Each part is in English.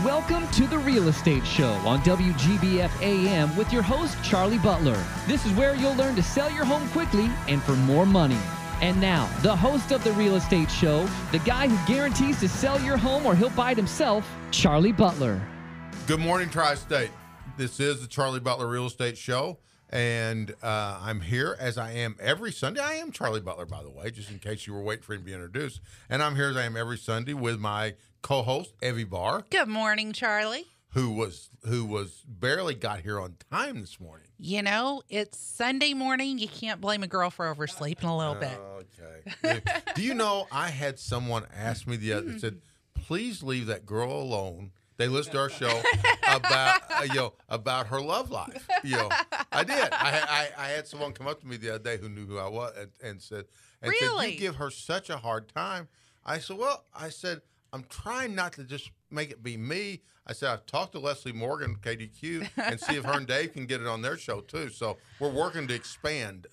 Welcome to the Real Estate Show on WGBF AM with your host, Charlie Butler. This is where you'll learn to sell your home quickly and for more money. And now, the host of the Real Estate Show, the guy who guarantees to sell your home or he'll buy it himself, Charlie Butler. Good morning, Tri-State. This is the Charlie Butler Real Estate Show, and I'm here as I am every Sunday. I am Charlie Butler, by the way, just in case you were waiting for him to be introduced. And I'm here as I am every Sunday with my co-host, Evie Barr. Good morning, Charlie. Who was barely got here on time this morning. You know, it's Sunday morning. You can't blame a girl for oversleeping a little bit. Okay. Do you know, I had someone ask me the other day, said, please leave that girl alone. They listened to our show about her love life. I did. I had someone come up to me the other day who knew who I was and said, Really? you give her such a hard time. I said, I'm trying not to just make it be me. I said, I've talked to Leslie Morgan, KDQ, and see if her and Dave can get it on their show too. So we're working to expand.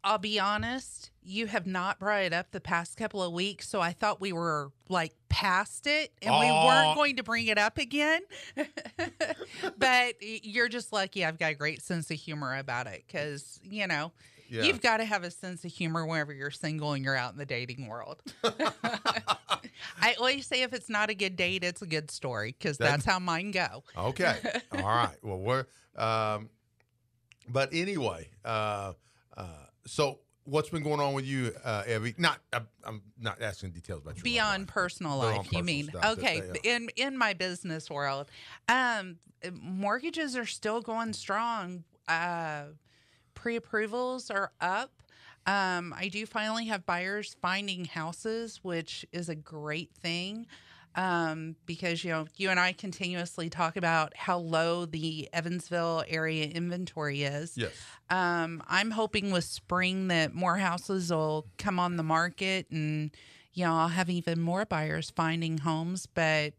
I'll be honest, you have not brought it up the past couple of weeks, so I thought we were like past it and we weren't going to bring it up again. But you're just lucky I've got a great sense of humor about it because, you've got to have a sense of humor whenever you're single and you're out in the dating world. I always say if it's not a good date, it's a good story because that's how mine go. Okay. All right. Well, but anyway, so what's been going on with you, Evie? I'm not asking details about your beyond personal life. You mean? Okay. In my business world, mortgages are still going strong. Pre-approvals are up. I do finally have buyers finding houses, which is a great thing. Because, you and I continuously talk about how low the Evansville area inventory is. Yes. I'm hoping with spring that more houses will come on the market and, I'll have even more buyers finding homes. But,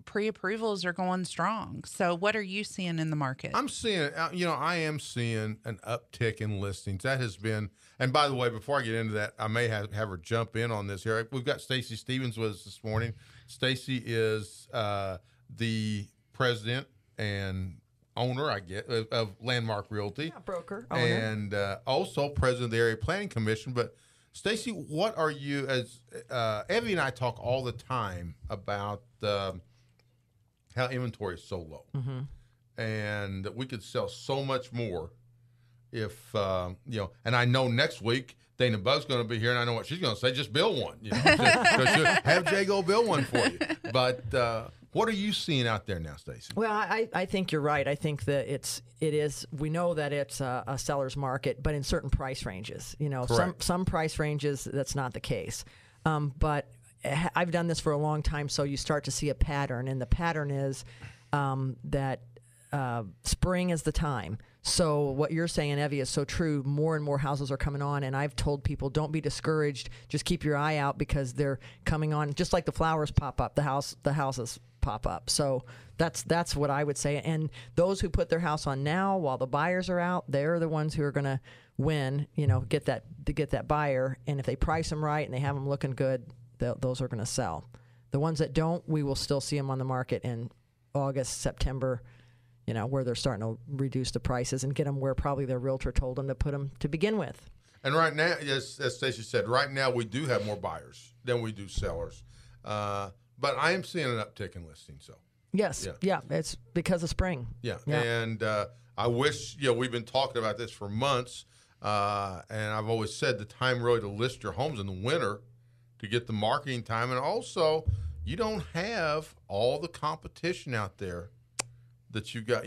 pre-approvals are going strong. So what are you seeing in the market? I'm seeing, I am seeing an uptick in listings. That has been, and by the way, before I get into that, I may have her jump in on this here. We've got Stacy Stevens with us this morning. Stacy is the president and owner, I guess, of Landmark Realty. Yeah, broker, owner. And also president of the Area Planning Commission. But Stacy, what are you, as Evie and I talk all the time about how inventory is so low, and that we could sell so much more if, and I know next week Dana Bugg's going to be here, and I know what she's going to say, just build one, have Jay go build one for you. But what are you seeing out there now, Stacey? Well, I think you're right. I think that it is, we know that it's a seller's market, but in certain price ranges, some price ranges, that's not the case. But I've done this for a long time, so you start to see a pattern, and the pattern is that spring is the time. So what you're saying, Evie, is so true. More and more houses are coming on, and I've told people, don't be discouraged. Just keep your eye out because they're coming on. Just like the flowers pop up, the houses pop up. So that's what I would say. And those who put their house on now while the buyers are out, they're the ones who are going to win. Get that buyer. And if they price them right and they have them looking good, those are going to sell. The ones that don't, we will still see them on the market in August, September, where they're starting to reduce the prices and get them where probably their realtor told them to put them to begin with. And right now, as Stacey said, right now we do have more buyers than we do sellers. But I am seeing an uptick in listings, so. Yes. Yeah. It's because of spring. Yeah. And I wish, we've been talking about this for months, and I've always said the time really to list your homes in the winter to get the marketing time. And also, you don't have all the competition out there that you got,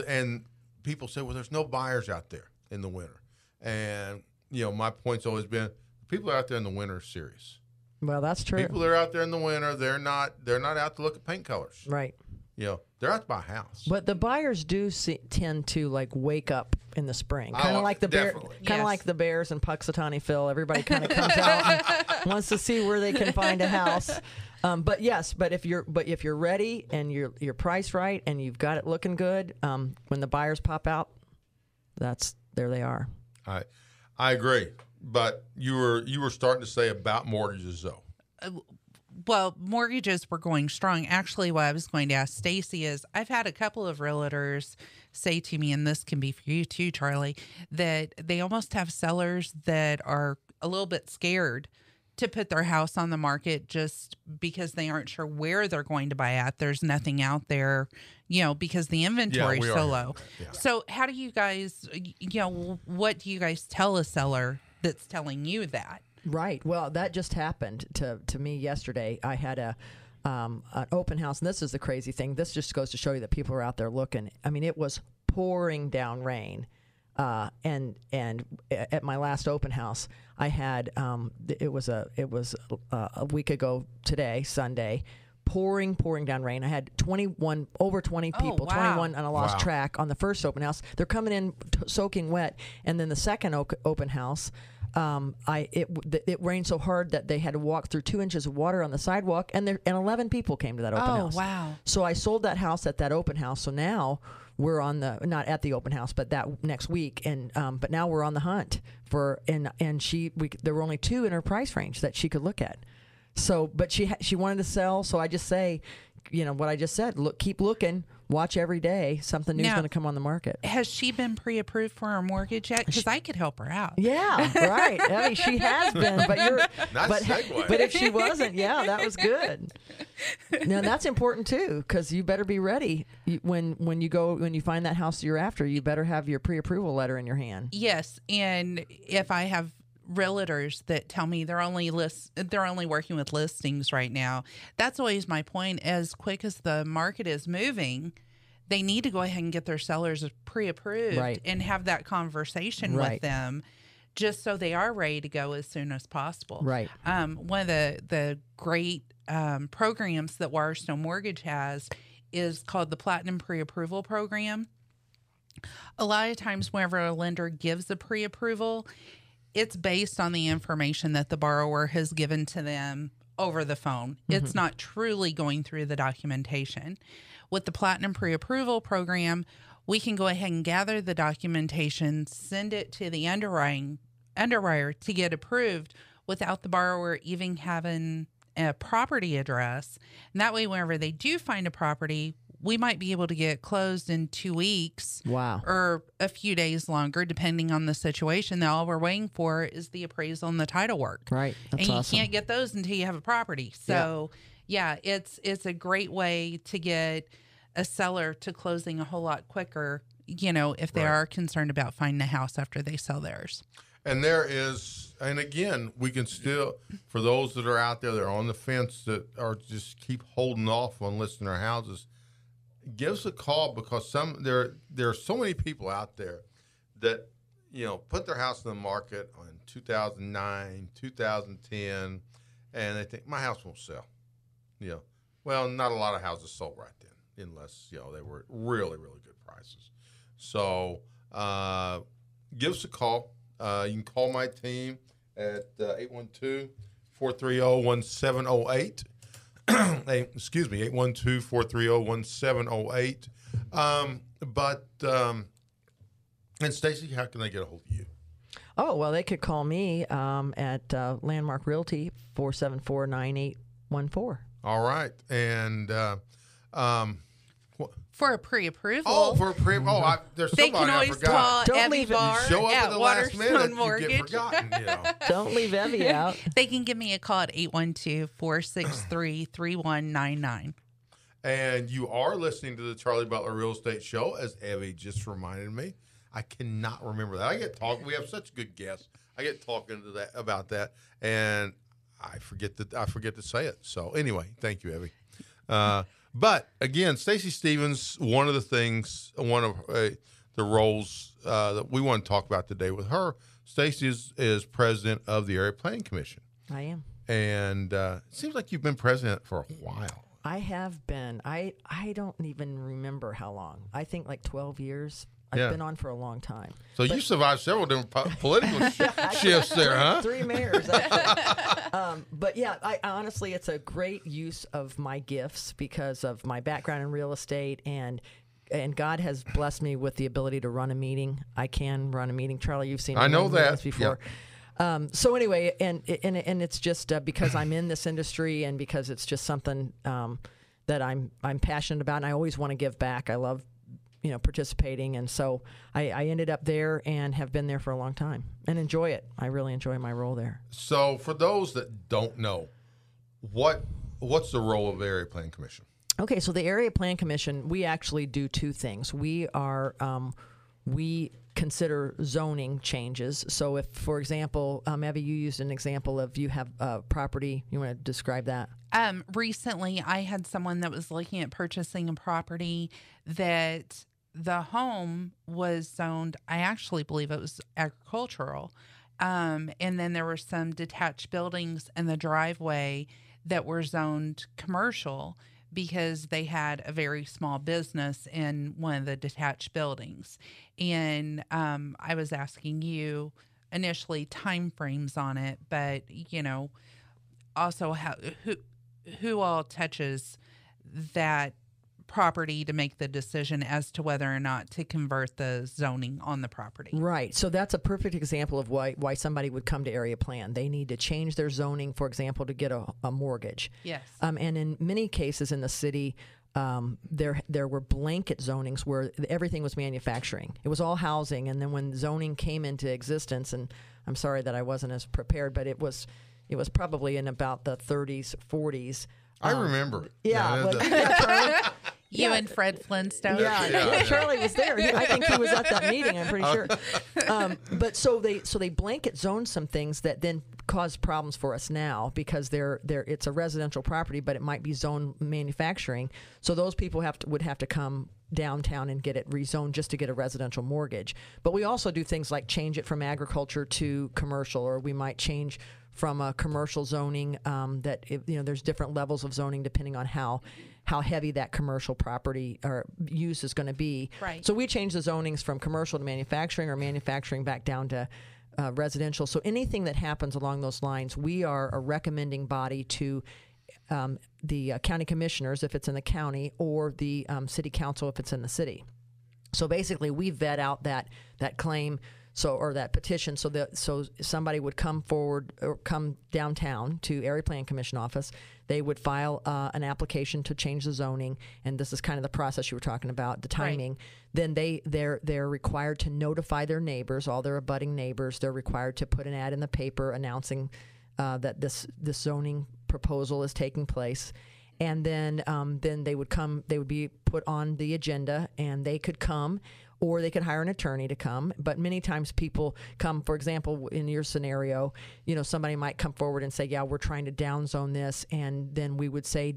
and people say, well, there's no buyers out there in the winter. And, my point's always been, people out there in the winter are serious. Well, that's true. People that are out there in the winter, they're not out to look at paint colors. Right. They're out to buy a house. But the buyers do tend to wake up in the spring, kind of like the like the Bears and Puxatawny Phil. Everybody kind of comes out and wants to see where they can find a house. But if you're ready and you're priced right and you've got it looking good, when the buyers pop out, there they are. I agree. But you were starting to say about mortgages, though. well, mortgages were going strong. Actually, what I was going to ask Stacy is, I've had a couple of realtors say to me, and this can be for you too, Charlie, that they almost have sellers that are a little bit scared to put their house on the market just because they aren't sure where they're going to buy at. There's nothing out there, because the inventory is so low. Yeah. So how do you guys, what do you guys tell a seller that's telling you that? Right. Well, that just happened to me yesterday. I had an open house, and this is the crazy thing. This just goes to show you that people are out there looking. I mean, it was pouring down rain. And at my last open house, I had it was a week ago today, Sunday, pouring down rain. I had over 20 people, wow. 21 on a lost track on the first open house. They're coming in soaking wet, and then the second open house, it rained so hard that they had to walk through 2 inches of water on the sidewalk, and 11 people came to that open house. Oh, wow. So I sold that house at that open house. So now we're on not at the open house, but that next week, and but now we're on the hunt for, and there were only 2 in her price range that she could look at. So, but she wanted to sell, so I just say, what I just said, keep looking, watch every day, something new is going to come on the market. Has she been pre-approved for her mortgage yet? Because I could help her out. Yeah, right. I mean, she has been, but if she wasn't, that was good. Now that's important too, because you better be ready when you find that house you're after. You better have your pre-approval letter in your hand. Yes, and if I have realtors that tell me they're only working with listings right now, that's always my point. As quick as the market is moving, they need to go ahead and get their sellers pre-approved and have that conversation with them, just so they are ready to go as soon as possible. Right. One of the great programs that Wirestone Mortgage has is called the Platinum Pre-Approval Program. A lot of times whenever a lender gives a pre-approval, it's based on the information that the borrower has given to them over the phone. Mm-hmm. It's not truly going through the documentation. With the Platinum Pre-Approval Program, we can go ahead and gather the documentation, send it to the underwriter to get approved without the borrower even having a property address. And that way, whenever they do find a property, we might be able to get closed in 2 weeks. Wow. Or a few days longer, depending on the situation. Now, all we're waiting for is the appraisal and the title work. Right. That's and you awesome. can't get those until you have a property. So, it's a great way to get a seller to closing a whole lot quicker, if they are concerned about finding a house after they sell theirs. And and again, we can still, for those that are out there that are on the fence that are just keep holding off on listing their houses, give us a call, because there are so many people out there that put their house in the market in 2009, 2010, and they think my house won't sell. Well, not a lot of houses sold right then, unless they were really, really good prices. So give us a call. You can call my team at 812-430-1708. Excuse me, 812-430-1708. And Stacy, how can they get a hold of you? Oh, well, they could call me at Landmark Realty, 474-9814. All right. And for a pre-approval. Oh, for a pre-approval. Oh, there's they somebody can always I forgot. call Don't Evie leave it. Barr You show up at at the last minute, Waterstone you Mortgage. get forgotten. Don't leave Evie out. They can give me a call at 812-463-3199. And you are listening to the Charlie Butler Real Estate Show, as Evie just reminded me. I cannot remember that. We have such good guests. I get talking about that, and I forget to say it. So anyway, thank you, Evie. But again, Stacy Stevens, one of the roles that we want to talk about today with her. Stacy is president of the Area Planning Commission. I am. And it seems like you've been president for a while. I have been. I don't even remember how long. I think like 12 years. I've been on for a long time. So you survived several different political shifts there, huh? Three mayors, actually. But yeah, I honestly, it's a great use of my gifts because of my background in real estate, and God has blessed me with the ability to run a meeting. I can run a meeting. Charlie, you've seen me I know run that meetings before. So anyway, and it's just because I'm in this industry and because it's just something that I'm passionate about, and I always want to give back. I love, participating, and so I ended up there and have been there for a long time and enjoy it. I really enjoy my role there. So for those that don't know, what's the role of the Area Plan Commission? Okay, so the Area Plan Commission, we actually do two things. We consider zoning changes. So if, for example, Evie, you used an example of you have property. You want to describe that? Recently, I had someone that was looking at purchasing a property that the home was zoned, I actually believe it was agricultural. And then there were some detached buildings in the driveway that were zoned commercial because they had a very small business in one of the detached buildings. And I was asking you initially time frames on it, but, also who all touches that property to make the decision as to whether or not to convert the zoning on the property. Right. So that's a perfect example of why somebody would come to Area Plan. They need to change their zoning, for example, to get a mortgage. Yes. And in many cases in the city, there were blanket zonings where everything was manufacturing. It was all housing, and then when zoning came into existence, and I'm sorry that I wasn't as prepared, but it was probably in about the 30s, 40s. I remember. Yeah. Charlie? You and Fred Flintstone. Yeah, Charlie was there. I think he was at that meeting. I'm pretty sure. But so they blanket zoned some things that then cause problems for us now because it's a residential property, but it might be zoned manufacturing. So those people would have to come downtown and get it rezoned just to get a residential mortgage. But we also do things like change it from agriculture to commercial, or we might change from a commercial zoning there's different levels of zoning depending on how heavy that commercial property or use is going to be. Right. So we change the zonings from commercial to manufacturing, or manufacturing back down to residential. So anything that happens along those lines, we are a recommending body to the county commissioners if it's in the county, or the city council if it's in the city. So basically, we vet out that claim. Or that petition, so somebody would come forward or come downtown to Area Plan Commission office. They would file an application to change the zoning, and this is kind of the process you were talking about, the timing. Right. Then they're required to notify their neighbors, all their abutting neighbors. They're required to put an ad in the paper announcing that this zoning proposal is taking place. And then they would come. They would be put on the agenda, and they could come, or they could hire an attorney to come. But many times people come, for example, in your scenario, somebody might come forward and say, yeah, we're trying to downzone this. And then we would say,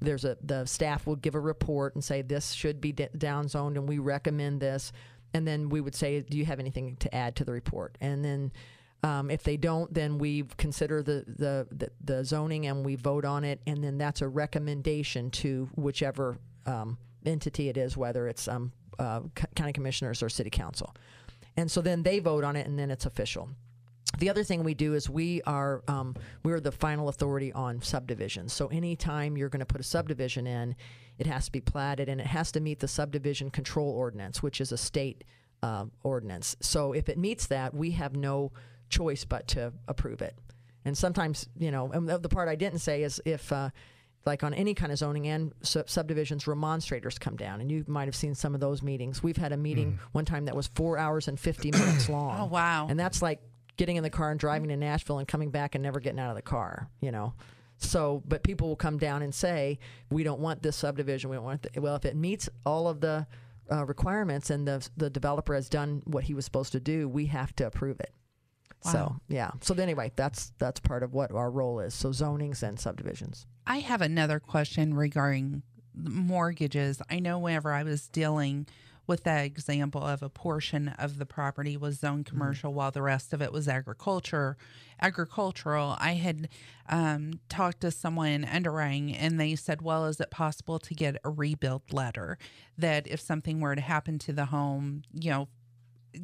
the staff would give a report and say, this should be downzoned and we recommend this. And then we would say, do you have anything to add to the report? And then if they don't, then we consider the zoning and we vote on it. And then that's a recommendation to whichever entity it is, whether it's county commissioners or city council. And so then they vote on it, and then it's official. The other thing we do is we're the final authority on subdivisions. So anytime you're going to put a subdivision in, it has to be platted, and it has to meet the subdivision control ordinance, which is a state ordinance. So if it meets that, we have no choice but to approve it. And sometimes, and the part I didn't say is if like on any kind of zoning and subdivisions, remonstrators come down, and you might have seen some of those meetings. We've had a meeting one time that was 4 hours and 50 minutes long. Oh, wow. And that's like getting in the car and driving to Nashville and coming back and never getting out of the car, So, but people will come down and say, we don't want this subdivision. We don't want well, if it meets all of the requirements and the developer has done what he was supposed to do, we have to approve it. Wow. So, yeah. So anyway, that's part of what our role is. So zonings and subdivisions. I have another question regarding mortgages. I know whenever I was dealing with that example of a portion of the property was zoned commercial while the rest of it was agricultural, I had talked to someone in underwriting, and they said, well, is it possible to get a rebuild letter that if something were to happen to the home,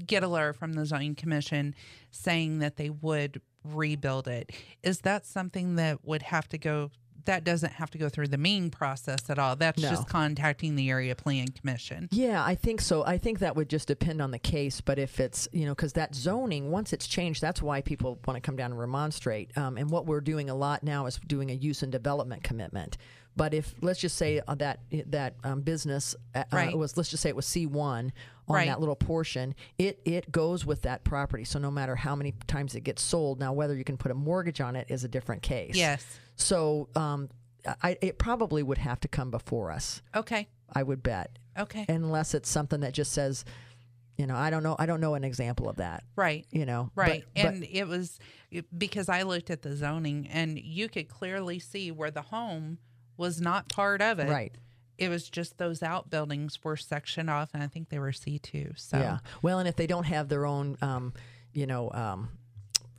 get a letter from the zoning commission saying that they would rebuild it? Is that something that would have to go that doesn't have to go through the mean process at all. That's No. just contacting the area plan commission. Yeah, I think so. I think that would just depend on the case. But if it's, because that zoning, once it's changed, that's why people want to come down and remonstrate. And what we're doing a lot now is doing a use and development commitment. But if, let's just say that business Right. let's just say it was C1 on Right. that little portion, it goes with that property. So no matter how many times it gets sold, now whether you can put a mortgage on it is a different case. Yes. So it probably would have to come before us, Okay. I would bet. Okay. Unless it's something that just says, I don't know an example of that. Right. Right. But And it was because I looked at the zoning and you could clearly see where the home was not part of it. right. It was just those outbuildings were sectioned off, and I think they were C2. So Yeah. Well, and if they don't have their own,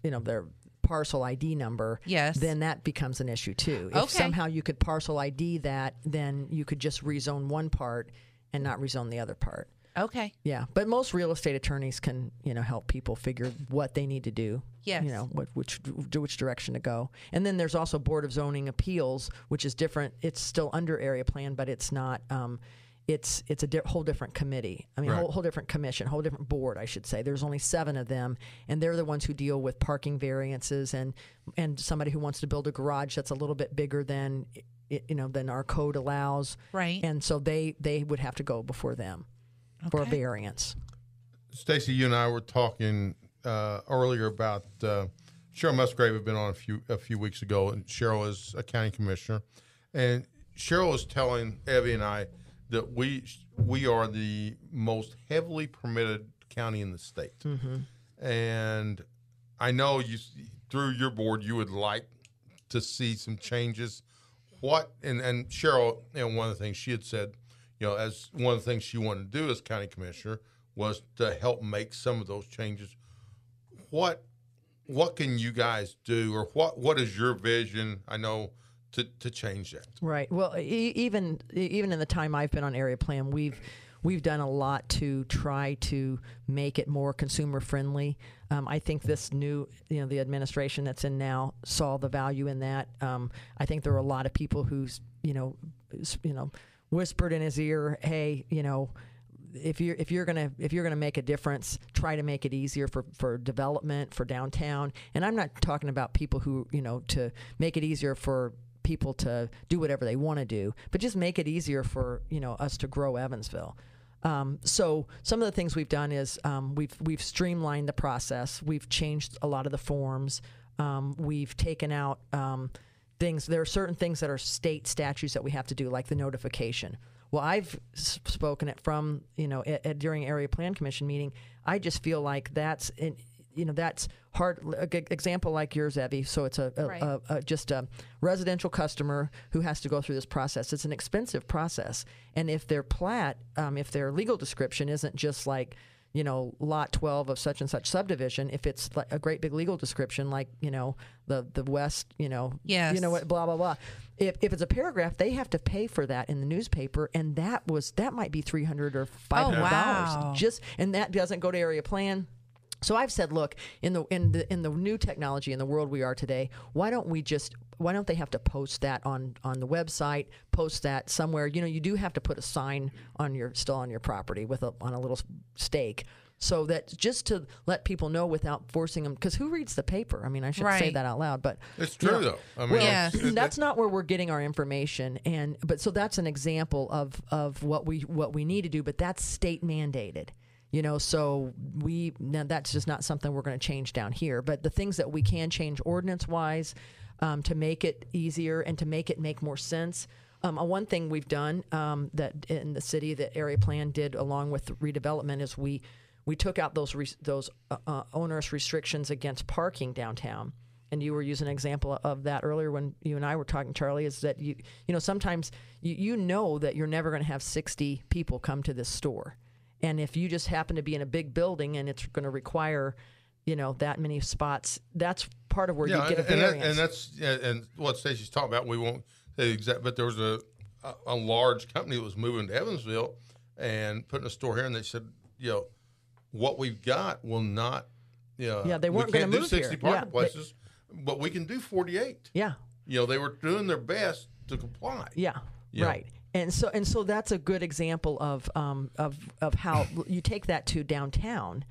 their parcel ID number, Yes. then that becomes an issue too. If Okay. somehow you could parcel ID that, then you could just rezone one part and not rezone the other part. Okay. Yeah, but most real estate attorneys can, help people figure what they need to do. Yes. Which direction to go. And then there's also Board of Zoning Appeals, which is different. It's still under area plan, but it's not. It's a whole different committee. I mean, Right. whole different commission, whole different board, I should say. There's only 7 of them, and they're the ones who deal with parking variances and somebody who wants to build a garage that's a little bit bigger than than our code allows. Right. And so they would have to go before them for a Okay. variance. Stacy, you and I were talking earlier about Cheryl Musgrave had been on a few weeks ago, and Cheryl is a county commissioner, and Cheryl was telling Evie and I that we are the most heavily permitted county in the state, and I know you through your board you would like to see some changes. What and Cheryl, one of the things she had said, as one of the things she wanted to do as county commissioner was to help make some of those changes. What can you guys do, or what is your vision? I know to change that. Right. Well, even in the time I've been on area plan, we've done a lot to try to make it more consumer friendly. I think this new, the administration that's in now saw the value in that. I think there were a lot of people who's, whispered in his ear, "Hey, if you're gonna make a difference, try to make it easier for development, for downtown." And I'm not talking about people who, to make it easier for people to do whatever they want to do, but just make it easier for us to grow Evansville. So some of the things we've done is we've streamlined the process. We've changed a lot of the forms. We've taken out things. There are certain things that are state statutes that we have to do, like the notification. Well, I've spoken it from during area plan commission meeting. I just feel like that's that's hard. Example like yours, Evie. So it's just a residential customer who has to go through this process. It's an expensive process, and if their plat, if their legal description isn't just like lot 12 of such and such subdivision, if it's like a great big legal description, like the west, Yes. what, blah blah blah. If it's a paragraph, they have to pay for that in the newspaper, and that might be $300 or $500. wow. And that doesn't go to area plan. So I've said, look, in the new technology in the world we are today, why don't they have to post that on the website, post that somewhere? You do have to put a sign on your property on a little stake, so that just to let people know without forcing them. Because who reads the paper? I mean, I shouldn't say Right. that out loud, but It's true though. I mean, Yes. that's not where we're getting our information. So that's an example of what we need to do, but that's state mandated. So that's just not something we're going to change down here. But the things that we can change ordinance-wise to make it easier and to make more sense. One thing we've done that in the city that area plan did along with redevelopment is we took out those onerous restrictions against parking downtown. And you were using an example of that earlier when you and I were talking, Charlie, is that sometimes you know that you're never going to have 60 people come to this store. And if you just happen to be in a big building and it's going to require, that many spots, that's part of where you get a variance. And what Stacey's talking about, we won't say the exact, but there was a large company that was moving to Evansville and putting a store here, and they said, what we've got will not, they weren't going to move 60 here. parking places, but we can do 48. Yeah. they were doing their best to comply. Yeah, Yeah. right. And so that's a good example of how you take that to downtown,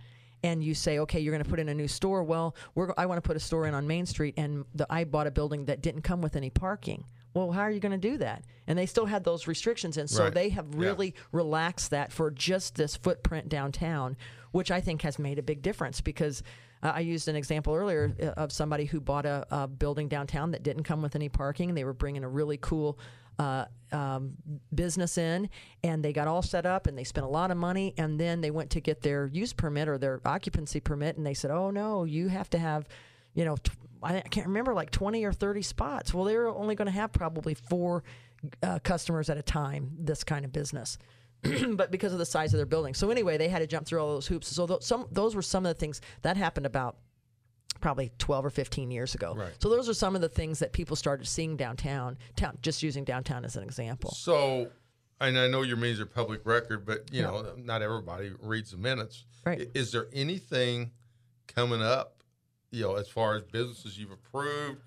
and you say, okay, you're going to put in a new store. Well, I want to put a store in on Main Street, and I bought a building that didn't come with any parking. Well, how are you going to do that? And they still had those restrictions, and so Right. they have really relaxed that for just this footprint downtown, which I think has made a big difference because I used an example earlier of somebody who bought a building downtown that didn't come with any parking. They were bringing a really cool business in, and they got all set up, and they spent a lot of money, and then they went to get their use permit or their occupancy permit, and they said, oh, no, you have to have, I can't remember, like 20 or 30 spots. Well, they were only going to have probably 4 customers at a time, this kind of business. But because of the size of their building. So anyway, they had to jump through all those hoops. So those were some of the things that happened about probably 12 or 15 years ago. Right. So those are some of the things that people started seeing downtown, just using downtown as an example. So, and I know your meetings are public record, but, not everybody reads the minutes. Right. Is there anything coming up, as far as businesses you've approved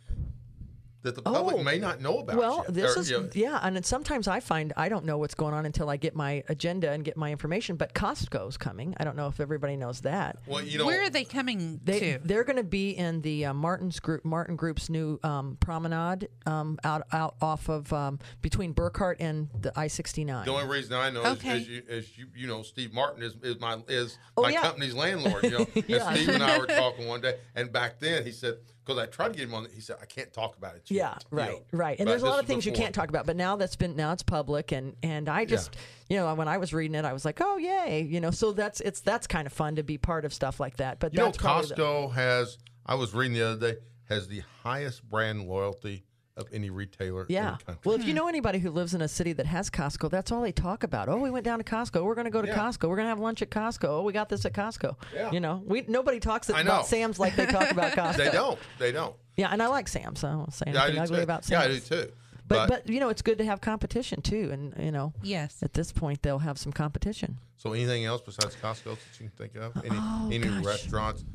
that the public may not know about? Well, yet? And then sometimes I find I don't know what's going on until I get my agenda and get my information. But Costco's coming. I don't know if everybody knows that. Well, where are they coming to? They're going to be in the Martin Group's new promenade out off of between Burkhart and the I-69. The only reason I know is Steve Martin is my company's landlord. And Steve and I were talking one day, and back then he said, because I tried to get him on, he said, I can't talk about it yet. Yeah, right. And there's a lot of things you can't talk about, but now it's public, and I just, when I was reading it, I was like, oh, yay, so that's kind of fun to be part of stuff like that. But Costco has, I was reading the other day, has the highest brand loyalty of any retailer in the country. Well, if you know anybody who lives in a city that has Costco, that's all they talk about. Oh, we went down to Costco. We're going to go to Costco. We're going to have lunch at Costco. Oh, we got this at Costco. Yeah. Nobody talks about Sam's like they talk about Costco. They don't. Yeah, and I like Sam's. So I don't say anything ugly about Sam's. Yeah, I do too. But it's good to have competition too, and yes, at this point they'll have some competition. So anything else besides Costco that you can think of? Any restaurants?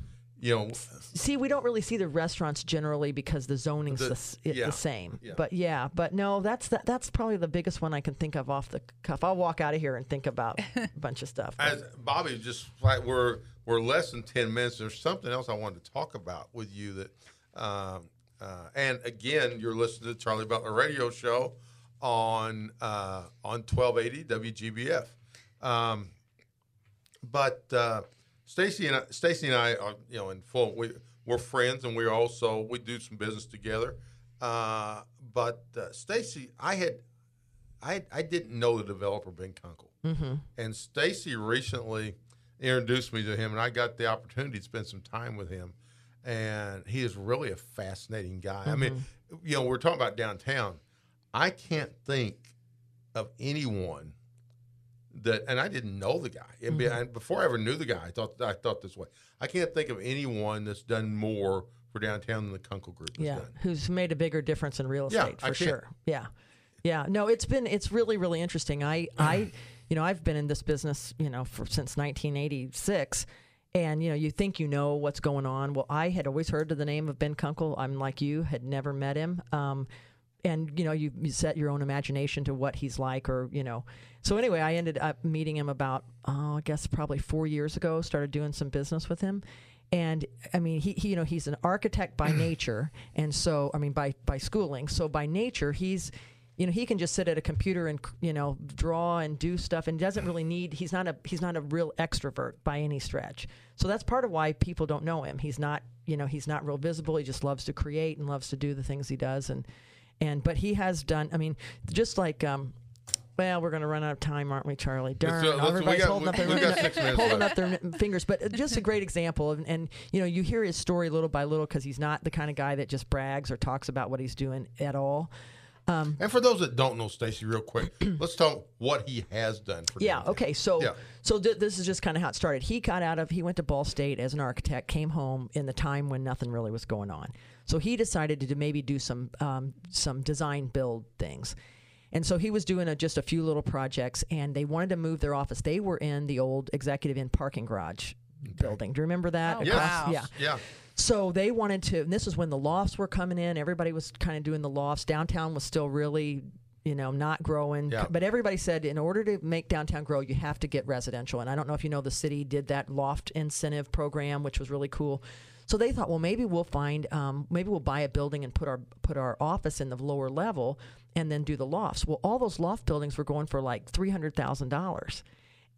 See, we don't really see the restaurants generally because the zoning's the same. Yeah. But no, that's probably the biggest one I can think of off the cuff. I'll walk out of here and think about a bunch of stuff. As Bobby, just like we're less than 10 minutes. There's something else I wanted to talk about with you that, and again, you're listening to the Charlie Butler Radio Show on 1280 WGBF. Stacy and I are, in full. We're friends, and we do some business together. But Stacy, I didn't know the developer Ben Kunkel, and Stacy recently introduced me to him, and I got the opportunity to spend some time with him. And he is really a fascinating guy. I mean, we're talking about downtown. I can't think of anyone and I didn't know the guy. And before I ever knew the guy, I thought this way. I can't think of anyone that's done more for downtown than the Kunkel Group has done. Who's made a bigger difference in real estate for sure. Yeah. No, it's really, really interesting. I've been in this business, since 1986. And, you think you know what's going on. Well, I had always heard of the name of Ben Kunkel. I'm like you, had never met him. And, you set your own imagination to what he's like So anyway, I ended up meeting him about, I guess probably 4 years ago, started doing some business with him. And, I mean, he's an architect by nature. And so, by schooling. So by nature, he's... he can just sit at a computer and draw and do stuff, and doesn't really need. He's not a real extrovert by any stretch. So that's part of why people don't know him. He's not real visible. He just loves to create and loves to do the things he does, but he has done. Just like. Well, we're going to run out of time, aren't we, Charlie? Darn, everybody's holding up their fingers. But just a great example, and you hear his story little by little because he's not the kind of guy that just brags or talks about what he's doing at all. And for those that don't know Stacy, real quick, let's talk what he has done for them. Okay. So this is just kind of how it started. He went to Ball State as an architect, came home in the time when nothing really was going on. So he decided to maybe do some design build things. And so he was doing just a few little projects, and they wanted to move their office. They were in the old Executive Inn parking garage building. Do you remember that? Oh, Yes. wow. Yeah. Yeah. So they wanted to, and this is when the lofts were coming in. Everybody was kind of doing the lofts. Downtown was still really, not growing. Yeah. But everybody said in order to make downtown grow, you have to get residential. And I don't know if you know, the city did that loft incentive program, which was really cool. So they thought, well, maybe we'll buy a building and put our office in the lower level and then do the lofts. Well, all those loft buildings were going for like $300,000.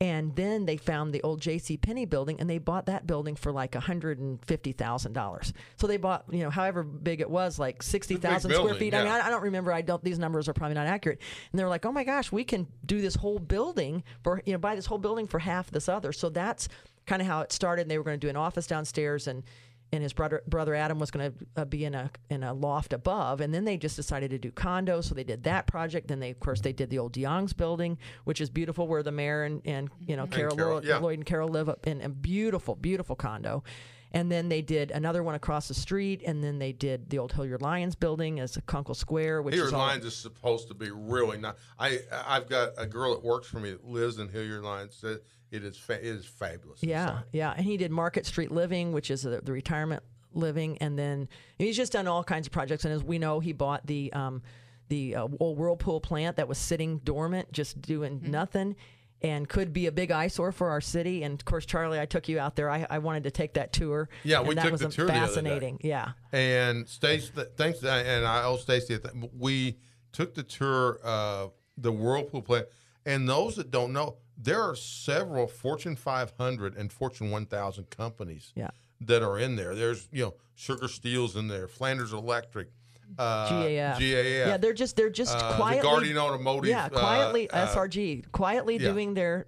And then they found the old J.C. Penney building, and they bought that building for like $150,000. So they bought, however big it was, like 60,000 square feet. Yeah. I mean, I don't remember. These numbers are probably not accurate. And they're like, oh my gosh, we can do this whole building for, buy this whole building for half this other. So that's kind of how it started. And they were going to do an office downstairs, and his brother Adam was going to be in a loft above, and then they just decided to do condos, so they did that project. Then they did the old DeYoung's building, which is beautiful, where the mayor and Lloyd and Carol live up in a beautiful condo. And then they did another one across the street, and then they did the old Hilliard Lyons building as a Kunkel Square, which Hilliard Lyons is supposed to be really nice. I've got a girl that works for me that lives in Hilliard Lyons. It is fabulous. Yeah, yeah. And he did Market Street Living, which is the retirement living, and then he's just done all kinds of projects. And as we know, he bought the old Whirlpool plant that was sitting dormant, just doing nothing, and could be a big eyesore for our city. And of course, Charlie, I took you out there. I wanted to take that tour. Yeah, we and that took was the tour fascinating. The other day. Yeah. And Stacey, thanks, and I owe Stacey. We took the tour of the Whirlpool plant, and those that don't know, there are several Fortune 500 and Fortune 1000 companies that are in there. There's, Sugar Steel's in there, Flanders Electric, GAF. Yeah, they're just quietly. The Guardian Automotive. Yeah, quietly SRG, quietly doing their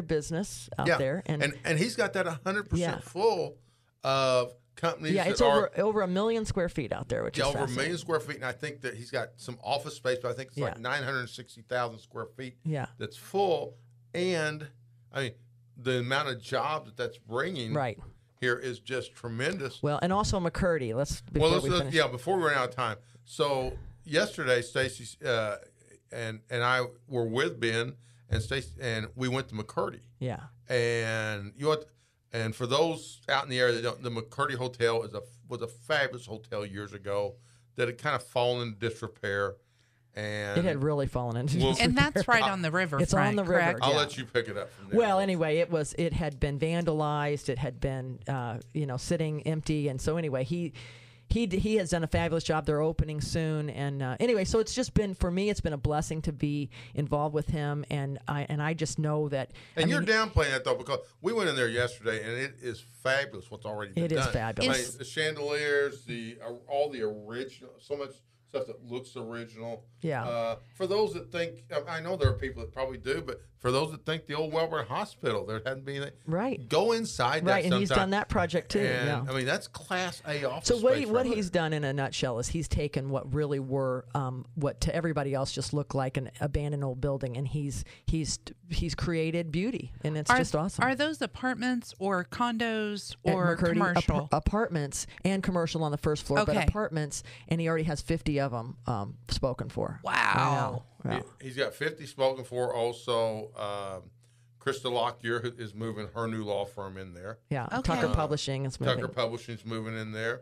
business out there, and he's got that 100% full of companies. Yeah, it's over 1 million square feet out there, which is over 1 million square feet, and I think that he's got some office space, but I think it's like 960,000 square feet. Yeah, that's full, and I mean the amount of jobs that's bringing here is just tremendous. Well, and also McCurdy. Before we run out of time. So yesterday, Stacey and I were with Ben and Stacey, and we went to McCurdy. Yeah, and and for those out in the area that don't, the McCurdy Hotel was a fabulous hotel years ago that had kind of fallen into disrepair. And it had really fallen into disrepair. And that's right on the river. It's on the river. Correct? I'll let you pick it up from there. Well, anyway, it had been vandalized. It had been sitting empty, and so anyway, he has done a fabulous job. They're opening soon, and anyway, so it's just been, for me, it's been a blessing to be involved with him, and I just know that. And you're downplaying that though, because we went in there yesterday, and it is fabulous what's already been done. It is fabulous. I mean, the chandeliers, all the original, so much stuff that looks original. Yeah. For those that think, I know there are people that probably do, but for those that think the old Wellborn Hospital, there hadn't been anything. Right. Go inside that and he's done that project too. And, I mean, that's Class A office So space. what he's done in a nutshell is he's taken what really were what to everybody else just looked like an abandoned old building, and he's created beauty, and it's just awesome. Are those apartments or condos or McCurdy, commercial? Apartments and commercial on the first floor, but Okay. apartments, and he already has 50 of them spoken for. Wow. Yeah. He's got 50 spoken for. Also, Krista Lockyer is moving her new law firm in there. Yeah. Okay. Tucker Publishing is moving. Tucker Publishing's moving in there,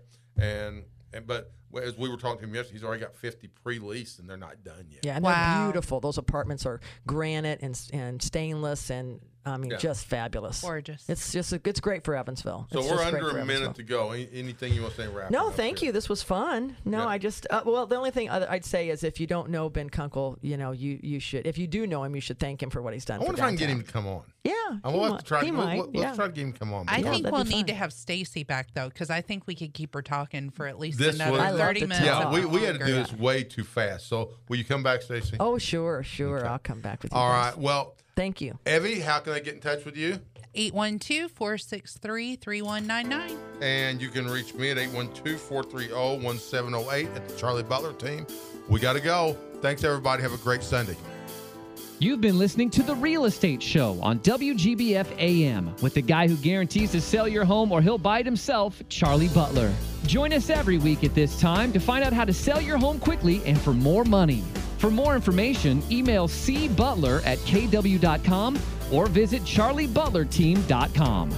but as we were talking to him yesterday, he's already got 50 pre-leased, and they're not done yet. Yeah, and they're beautiful. Those apartments are granite and stainless, and I mean, just fabulous. Gorgeous. It's great for Evansville. So it's we're just great under for a minute Evansville. to go. Anything you want to say? Wrap No, up thank here? you. This was fun. No, Yeah. I just well, the only thing I'd say is if you don't know Ben Kunkel, you should. If you do know him, you should thank him for what he's done. I want to try and get him to come on. Yeah, We'll have to try. might. Let's try to get him to come on. I think that'd we'll be need fun. to have Stacy back though, because I think we could keep her talking for at least This another was- I love 30 to minutes. Yeah, talk. we had to do longer. this way too fast. So will you come back, Stacey? Oh, sure. Okay. I'll come back with you. All guys. right. Well, Thank you. Evie, how can I get in touch with you? 812-463-3199. And you can reach me at 812-430-1708 at the Charlie Butler team. We got to go. Thanks, everybody. Have a great Sunday. You've been listening to The Real Estate Show on WGBF AM with the guy who guarantees to sell your home or he'll buy it himself, Charlie Butler. Join us every week at this time to find out how to sell your home quickly and for more money. For more information, email cbutler@kw.com or visit charliebutlerteam.com.